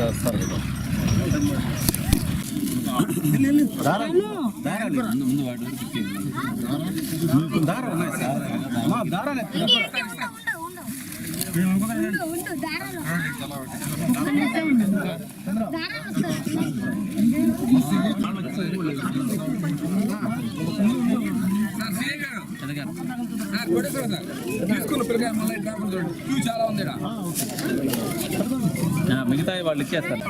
వస్తారు కదా ముందు వాటి దారాలు ఉన్నాయి సార్ దారాలు తీసుకున్న పిల్లగా మళ్ళీ ట్రాఫిక్ చూడండి క్యూ చాలా ఉంది మిగతా వాళ్ళు ఇచ్చేస్తారు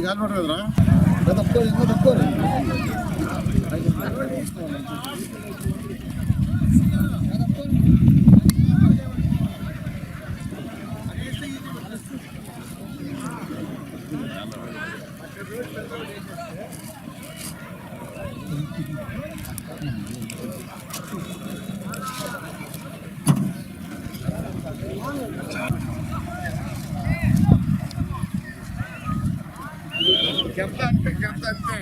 కదరా తక్కువ చెప్తా అంతే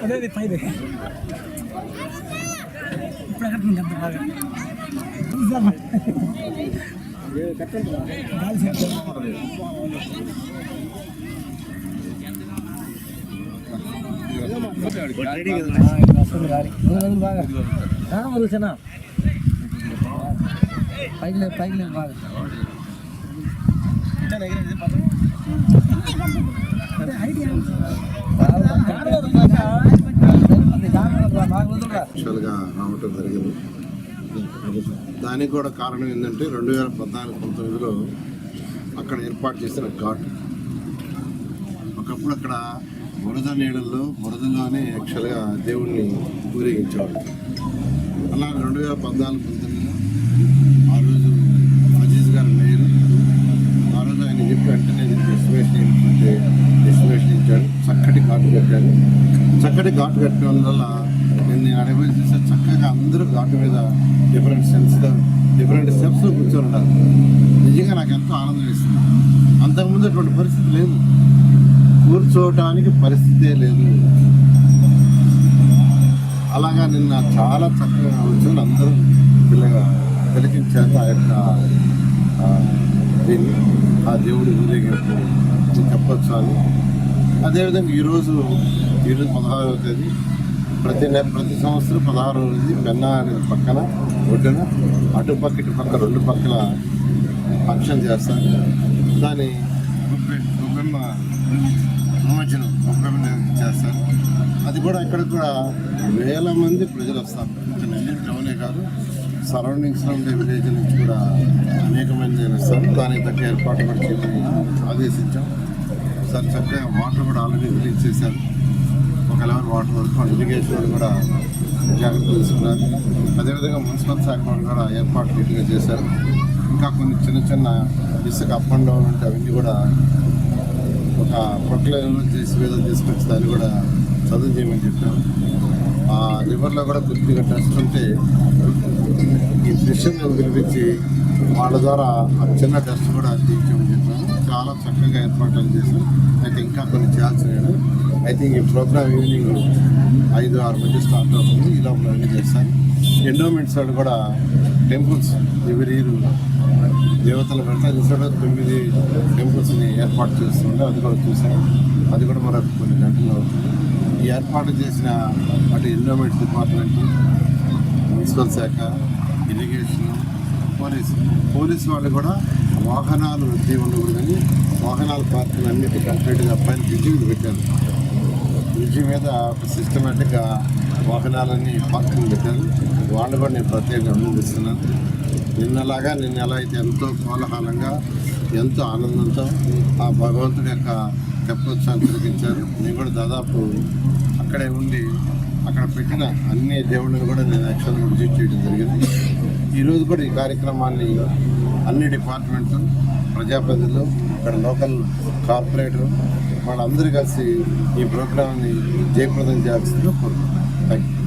అదే పైదే ఇప్పుడు కట్టింది అంత బాగా బాగా పైకి లేదు బాగా యాక్చువల్గా రావటం జరిగింది. దానికి కూడా కారణం ఏంటంటే 2014-19లో అక్కడ ఏర్పాటు చేసిన ఘాట్. ఒకప్పుడు అక్కడ బురద నీళ్ళల్లో బురదలోనే యాక్చువల్గా దేవుణ్ణి ఊరేగించేవాడు. అలా 2014-19లో ఆ రోజు అజీజ్ గారు మేయర్ ఆ రోజు ఆయన చెప్పి వెంటనే ఎస్టిమేషన్ ఇచ్చాడు. చక్కటి ఘాటు కట్టాడు. చక్కటి ఘాటు కట్టడం వల్ల నేను అడవి చూస్తే చక్కగా అందరూ ఘాటు మీద డిఫరెంట్ స్టెప్స్లో కూర్చొని ఉండాలి. నిజంగా నాకు ఎంతో ఆనందం వేస్తుంది. అంతకుముందు అటువంటి పరిస్థితి లేదు, కూర్చోవటానికి పరిస్థితే లేదు. అలాగా నిన్న చాలా చక్కగా కూర్చొని అందరూ పిల్లగా తిలకించాక ఆ యొక్క దీన్ని ఆ దేవుడి ఊరేగింపు చెప్పొచ్చు అని. అదేవిధంగా ఈరోజు 16వ తేదీ ప్రతి సంవత్సరం 16వ తేదీ పెన్నా అనేది పక్కన ఒడ్డున అటుపక్క ఇటుపక్క 2 పక్కల ఫంక్షన్ చేస్తారు. దాని నిమజ్జనం చేస్తారు. అది కూడా ఇక్కడ కూడా వేల మంది ప్రజలు వస్తారు. నెల్లూరు టౌనే కాదు, సరౌండింగ్స్లో ఉండే విలేజ్ నుంచి కూడా అనేక మంది వస్తారు. దానికి తగ్గ ఏర్పాటు కూడా చేయమని ఆదేశించాం. సార్ చక్కగా వాటర్ కూడా ఆల్రెడీ రిలీజ్ చేశారు. ఒక లెవెల్ వాటర్ వరకు ఇరిగేషన్ కూడా జాగ్రత్తలు తీసుకున్నారు. అదేవిధంగా మున్సిపల్ శాఖ వాళ్ళు కూడా ఏర్పాటు నీట్గా చేశారు. ఇంకా కొన్ని చిన్న ఇసుక అప్ అండ్ డౌన్ ఉంటే అవన్నీ కూడా ఒక ప్రొక్లైన్లో చేసి వేదలు తీసుకొచ్చి దాన్ని కూడా చదువు చేయమని చెప్పారు. ఆ రివర్లో కూడా కొద్దిగా టెస్ట్ ఉంటే ఈ మిషన్ పిలిపించి వాళ్ళ ద్వారా ఆ చిన్న టెస్ట్ కూడా తీయించామని చెప్పాను. చాలా చక్కగా ఏర్పాట్లు చేశాం. అయితే ఇంకా కొన్ని చేయాల్సినవి. ఐ థింక్ ఈ ప్రోగ్రామ్ ఈవినింగ్ 5-6 మధ్య స్టార్ట్ అవుతుంది. ఈ లోపల అన్నీ చేస్తాను. ఎండోమెంట్స్ వాళ్ళు కూడా టెంపుల్స్ ఎవరి దేవతలు పెడతా చూసాడు 9 టెంపుల్స్ని ఏర్పాటు చేస్తుంటే అది కూడా చూసాను. అది కూడా మరొక కొన్ని గంటలు అవుతుంది. ఈ ఏర్పాటు చేసిన అటు ఎండోమెంట్స్ డిపార్ట్మెంట్, మున్సిపల్ శాఖ, ఇరిగేషన్, పోలీసు వాళ్ళు కూడా వాహనాలు రద్దీ ఉండకూడదని వాహనాల పార్కులు అన్నిటి కంప్లీట్గా పైన బ్రిడ్జి మీద పెట్టారు. బ్రిడ్జి మీద సిస్టమేటిక్గా వాహనాలన్నీ పార్కింగ్ పెట్టారు. వాళ్ళు కూడా నేను ప్రత్యేకంగా అభినందిస్తున్నాను. నిన్న ఎలా అయితే ఎంతో కోలాహలంగా ఎంతో ఆనందంతో ఆ భగవంతుడి యొక్క తెప్పోత్సవాన్ని తిరిగించారు. నేను కూడా దాదాపు అక్కడే ఉండి అక్కడ పెట్టిన అన్ని దేవుళ్ళని కూడా నేను యాక్చువల్గా విజిట్ చేయడం జరిగింది. ఈరోజు కూడా ఈ కార్యక్రమాన్ని అన్ని డిపార్ట్మెంట్లు, ప్రజాప్రతినిధులు, ఇక్కడ లోకల్ కార్పొరేటర్, వాళ్ళందరూ కలిసి ఈ ప్రోగ్రామ్ని జయప్రదం చేయాల్సిందిగా కోరుకుంటున్నాను. Thank you.